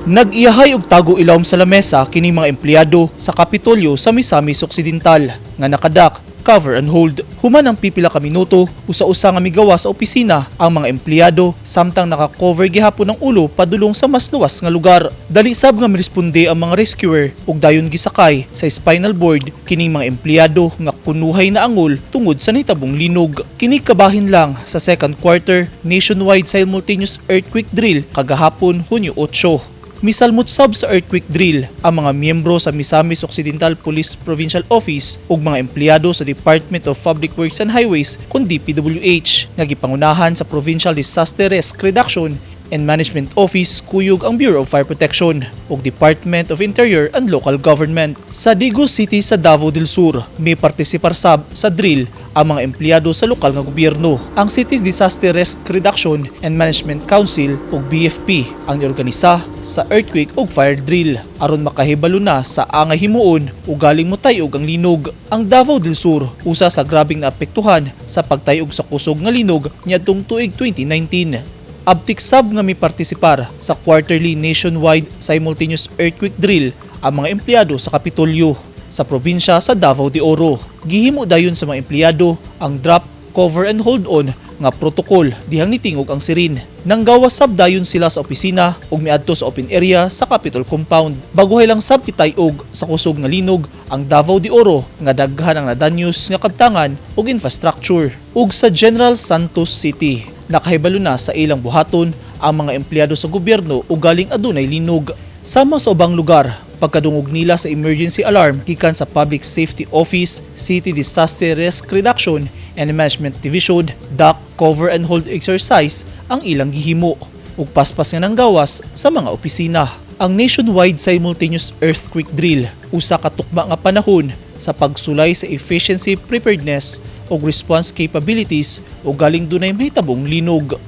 Nag-iyahay og tago ilawom sa lamesa kining mga empleyado sa Kapitolyo sa Misamis Occidental nga nakadak cover and hold. Human ang pipila ka minuto, usa-usa nga migawa sa opisina ang mga empleyado samtang naka-cover gihapon ng ulo padulong sa mas luwas nga lugar. Dali sab nga miresponde ang mga rescuer ug dayon gisakay sa spinal board kining mga empleyado nga kunuhay na angol tungod sa nahitabong linog. Kini kabahin lang sa second quarter nationwide simultaneous earthquake drill kagahapon Hunyo 8. Misalmot sab sa earthquake drill ang mga miyembro sa Misamis Occidental Police Provincial Office ug mga empleyado sa Department of Public Works and Highways kun DPWH nga gipangunahan sa Provincial Disaster Risk Reduction and Management Office kuyog ang Bureau of Fire Protection ug Department of Interior and Local Government. Sa Digos City sa Davao del Sur, may partisipar sab sa drill ang mga empleyado sa lokal nga gobyerno. Ang City's Disaster Risk Reduction and Management Council ug BFP ang niorganisa sa earthquake ug fire drill aron makahibalo na sa angay himuon ug galing motayog ang linog. Ang Davao del Sur usa sa grabeng naapektuhan sa pagtayog sa kusog nga linog niadtong tuig 2019. Abtik sab nga may partisipar sa quarterly nationwide simultaneous earthquake drill ang mga empleyado sa Kapitolyo sa probinsya sa Davao de Oro. Gihimo dayon sa mga empleyado ang drop, cover and hold on nga protocol dihang nitingog ang sirin. Nanggawas sab dayon sila sa opisina ug miadto sa open area sa Capitol Compound. Baguhay lang sab kitayog sa kusog nga linog ang Davao de Oro nga daghan ang nadanyos nga kabtangan ug infrastructure. Ug sa General Santos City, nakahibalo na sa ilang buhaton ang mga empleyado sa gobyerno ug galing adunay linog. Sama sa ubang lugar, pagkadungog nila sa emergency alarm gikan sa Public Safety Office, City Disaster Risk Reduction and Management Division, DAC, cover and hold exercise ang ilang gihimo ug paspas nga nanggawas sa mga opisina. Ang nationwide simultaneous earthquake drill usa ka tukma nga panahon sa pagsulay sa efficiency, preparedness ug response capabilities ug galing dunay mahitabong linog.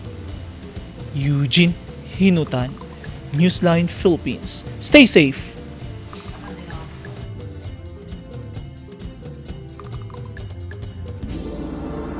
Eugene Hinutan, Newsline Philippines. Stay safe.